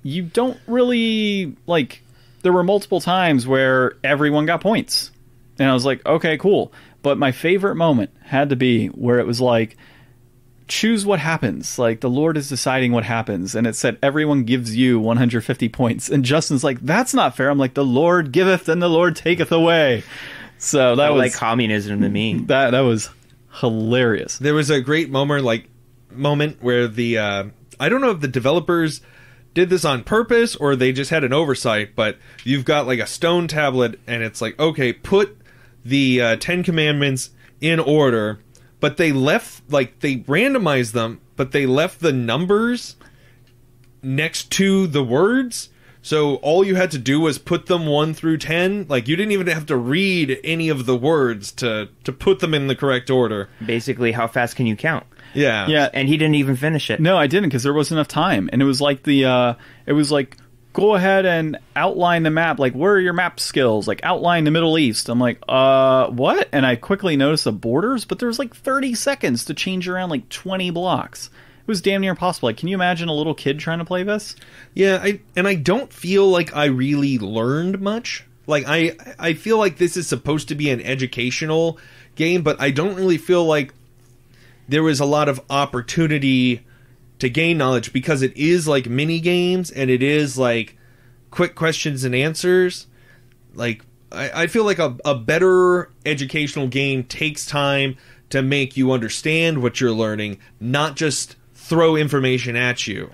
you don't really, like, there were multiple times where everyone got points. And I was like, okay, cool. But my favorite moment had to be where it was like, choose what happens. Like, the Lord is deciding what happens. And it said, everyone gives you 150 points. And Justin's like, that's not fair. I'm like, the Lord giveth and the Lord taketh away. So that was like communism to me. that was hilarious. There was a great moment where the I don't know if the developers did this on purpose or they just had an oversight, but you've got like a stone tablet and it's like, okay, put the 10 commandments in order, but they randomized them, but they left the numbers next to the words. So all you had to do was put them 1 through 10. Like you didn't even have to read any of the words to put them in the correct order. Basically, how fast can you count? Yeah. Yeah. And he didn't even finish it. No, I didn't because there wasn't enough time. And it was like go ahead and outline the map. Like, where are your map skills? Like, outline the Middle East. I'm like, what? And I quickly noticed the borders, but there was like 30 seconds to change around like 20 blocks. It was damn near impossible. Like, can you imagine a little kid trying to play this? Yeah, I don't feel like I really learned much. Like, I feel like this is supposed to be an educational game, but I don't really feel like there was a lot of opportunity to gain knowledge because it is like mini games and it is like quick questions and answers. Like, I feel like a better educational game takes time to make you understand what you're learning, not just throw information at you.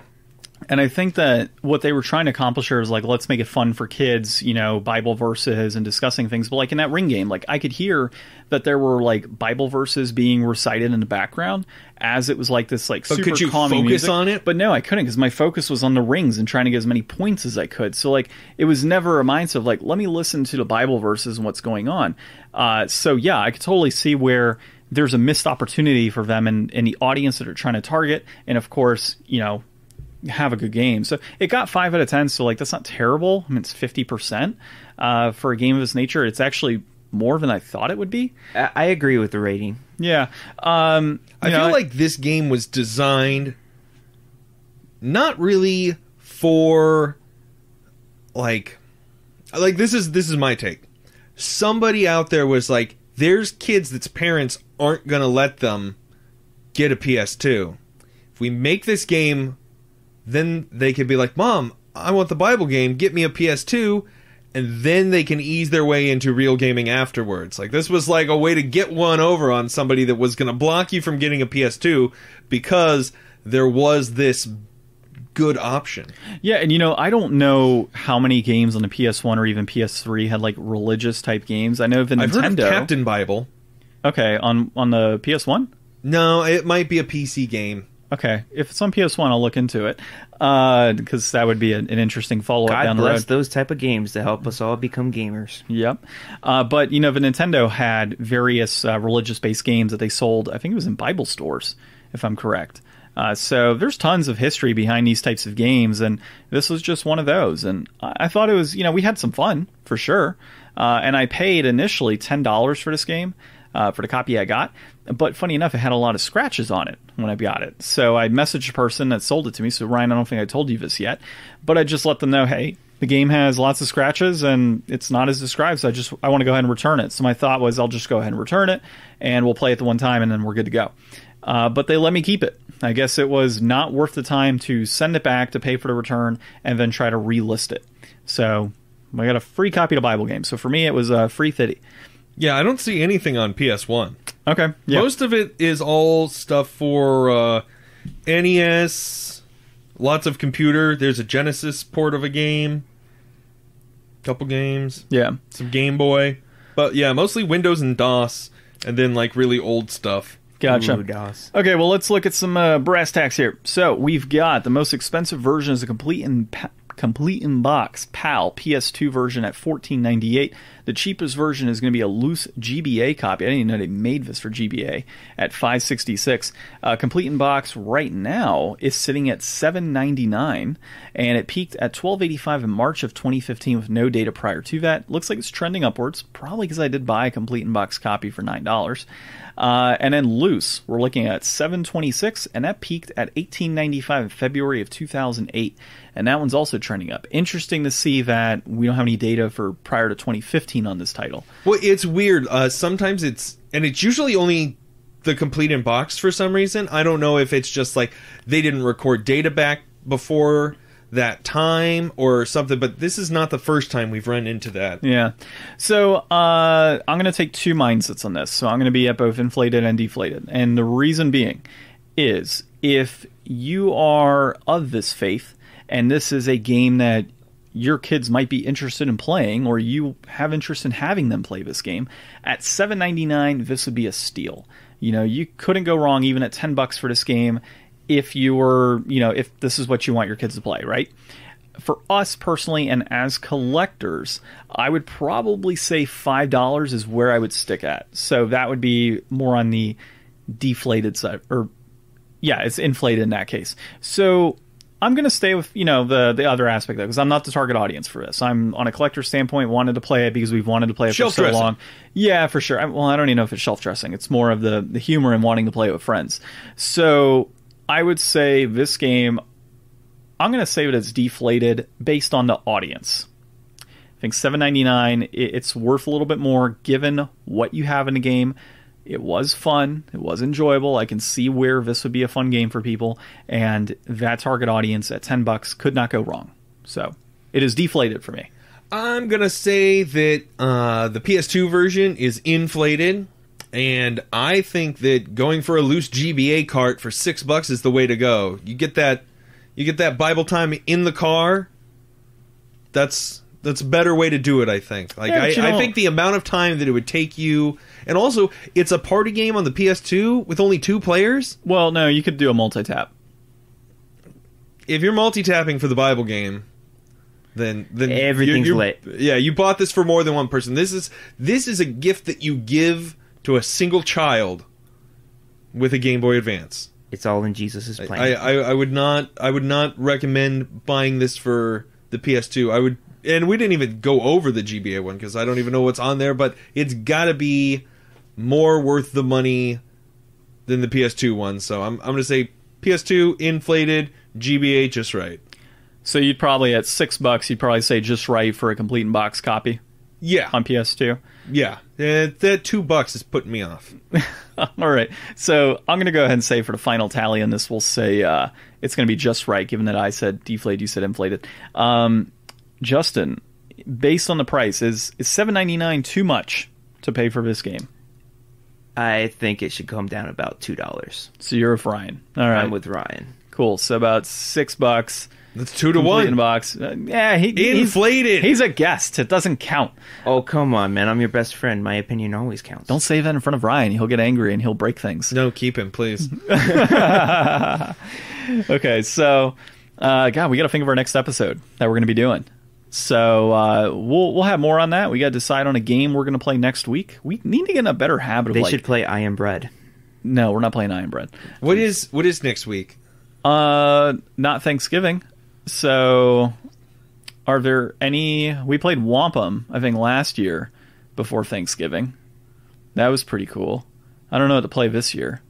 And I think that what they were trying to accomplish here is like, let's make it fun for kids, you know, Bible verses and discussing things. But like in that Ring game, like I could hear that there were like Bible verses being recited in the background as it was like this like But super could you calming focus music. on it? But no, I couldn't because my focus was on the rings and trying to get as many points as I could. So like it was never a mindset of like, let me listen to the Bible verses and what's going on. So yeah, I could totally see where there's a missed opportunity for them and the audience that are trying to target. And of course, you know, have a good game. So it got 5 out of 10. So like, that's not terrible. I mean, it's 50%, for a game of this nature. It's actually more than I thought it would be. I agree with the rating. Yeah. I feel like this game was designed not really for like this is my take. Somebody out there was like, there's kids that's parents aren't going to let them get a PS2. If we make this game, then they could be like, Mom, I want the Bible game, get me a PS2, and then they can ease their way into real gaming afterwards. Like, this was like a way to get one over on somebody that was going to block you from getting a PS2 because there was this good option. Yeah, and I don't know how many games on the PS1 or even PS3 had like religious type games. I know the Nintendo. I've heard of Captain Bible. Okay, on the PS1? No, it might be a PC game. Okay, if it's on PS1, I'll look into it, because that would be an interesting follow-up down the road. God bless those type of games to help us all become gamers. Yep. But, the Nintendo had various religious-based games that they sold, I think it was in Bible stores, if I'm correct. So there's tons of history behind these types of games, and this was just one of those. And I thought it was, we had some fun, for sure. And I paid initially $10 for this game, for the copy I got. But funny enough, it had a lot of scratches on it when I got it. So I messaged a person that sold it to me. So Ryan, I don't think I told you this yet, but I just let them know, hey, the game has lots of scratches and it's not as described. So I want to go ahead and return it. So my thought was I'll just go ahead and return it and we'll play it the one time and then we're good to go. But they let me keep it. I guess it was not worth the time to send it back to pay for the return and then try to relist it. So I got a free copy of the Bible game. So for me, it was a free thitty. Yeah, I don't see anything on PS1. Okay. Yeah. Most of it is all stuff for NES, lots of computer. There's a Genesis port of a game, couple games. Yeah. Some Game Boy. But yeah, mostly Windows and DOS, and then like really old stuff. Gotcha. Ooh, DOS. Okay, well, let's look at some brass tacks here. So we've got the most expensive version is a complete in box PAL PS2 version at $14.98. The cheapest version is going to be a loose GBA copy. I didn't even know they made this for GBA at $5.66. Complete in box right now is sitting at $7.99, and it peaked at $12.85 in March of 2015 with no data prior to that. Looks like it's trending upwards, probably because I did buy a complete in box copy for $9. And then loose, we're looking at $7.26, and that peaked at $18.95 in February of 2008. And that one's also trending up. Interesting to see that we don't have any data for prior to 2015 on this title. Well, it's weird. Sometimes it's usually only the complete in box for some reason. I don't know if it's just like they didn't record data back before that time or something, but this is not the first time we've run into that. Yeah. So I'm going to take two mindsets on this. So I'm going to be at both inflated and deflated. And the reason being is if you are of this faith, and this is a game that your kids might be interested in playing, or you have interest in having them play this game, at $7.99, this would be a steal. You couldn't go wrong even at $10 for this game if you were, if this is what you want your kids to play, right? For us personally, and as collectors, I would probably say $5 is where I would stick at. So that would be more on the deflated side, or yeah, it's inflated in that case. So I'm going to stay with, the other aspect though, because I'm not the target audience for this. I'm on a collector standpoint, wanted to play it because we've wanted to play it for so long. Yeah, for sure. I don't even know if it's shelf dressing. It's more of the humor in wanting to play it with friends. So I would say this game, I'm going to say that it's deflated based on the audience. I think $7.99, it's worth a little bit more given what you have in the game. It was fun. It was enjoyable. I can see where this would be a fun game for people, and that target audience at $10 could not go wrong. So it is deflated for me. I'm gonna say that the PS2 version is inflated, and I think that going for a loose GBA cart for $6 is the way to go. You get that Bible time in the car. That's a better way to do it, I think. Like I think the amount of time that it would take you, and also it's a party game on the PS2 with only 2 players. Well, no, you could do a multi-tap. If you're multi-tapping for the Bible game, then everything's lit. Yeah, you bought this for more than one person. This is a gift that you give to a single child with a Game Boy Advance. It's all in Jesus' plan. I would not recommend buying this for the PS2. And we didn't even go over the GBA one because I don't even know what's on there, but it's got to be more worth the money than the PS2 one. So I'm going to say PS2 inflated, GBA just right. So you'd probably, at $6, you'd probably say just right for a complete in box copy? Yeah. On PS2? Yeah. That $2 is putting me off. All right. So I'm going to go ahead and say for the final tally on this, we'll say it's going to be just right, given that I said deflated, you said inflated. Justin, based on the price, is $7.99 too much to pay for this game? I think it should come down about $2. So you're with Ryan. All right. I'm with Ryan. Cool. So about $6. That's 2 to Complete 1. box. Yeah, Inflated. He's a guest. It doesn't count. Oh, come on, man. I'm your best friend. My opinion always counts. Don't say that in front of Ryan. He'll get angry and he'll break things. No, keep him, please. Okay, so God, we got to think of our next episode that we're going to be doing. So we'll have more on that. We got to decide on a game we're going to play next week. We need to get in a better habit of They should play I Am Bread. No, we're not playing Iron Bread. What is next week? Not Thanksgiving. So are there any... We played Wampum, I think, last year before Thanksgiving. That was pretty cool. I don't know what to play this year.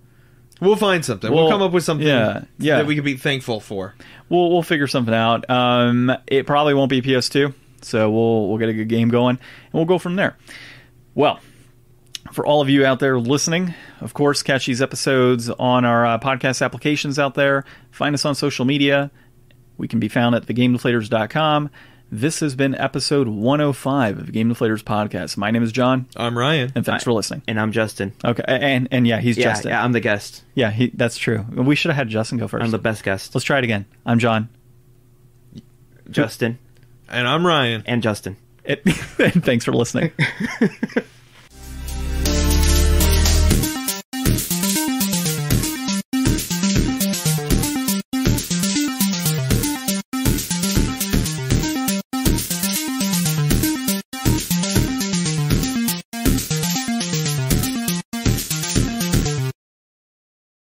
We'll find something. We'll come up with something yeah. that we can be thankful for. We'll figure something out. It probably won't be PS2, so we'll get a good game going, and we'll go from there. Well, for all of you out there listening, of course, catch these episodes on our podcast applications out there. Find us on social media. We can be found at thegamedeflators.com. This has been episode 105 of Game Deflators Podcast. My name is John. I'm Ryan. And thanks for listening. And I'm Justin. Okay, and yeah, he's Justin. Yeah, I'm the guest. Yeah, that's true. We should have had Justin go first. I'm the best guest. Let's try it again. I'm John. Justin. And I'm Ryan. And Justin. Thanks for listening.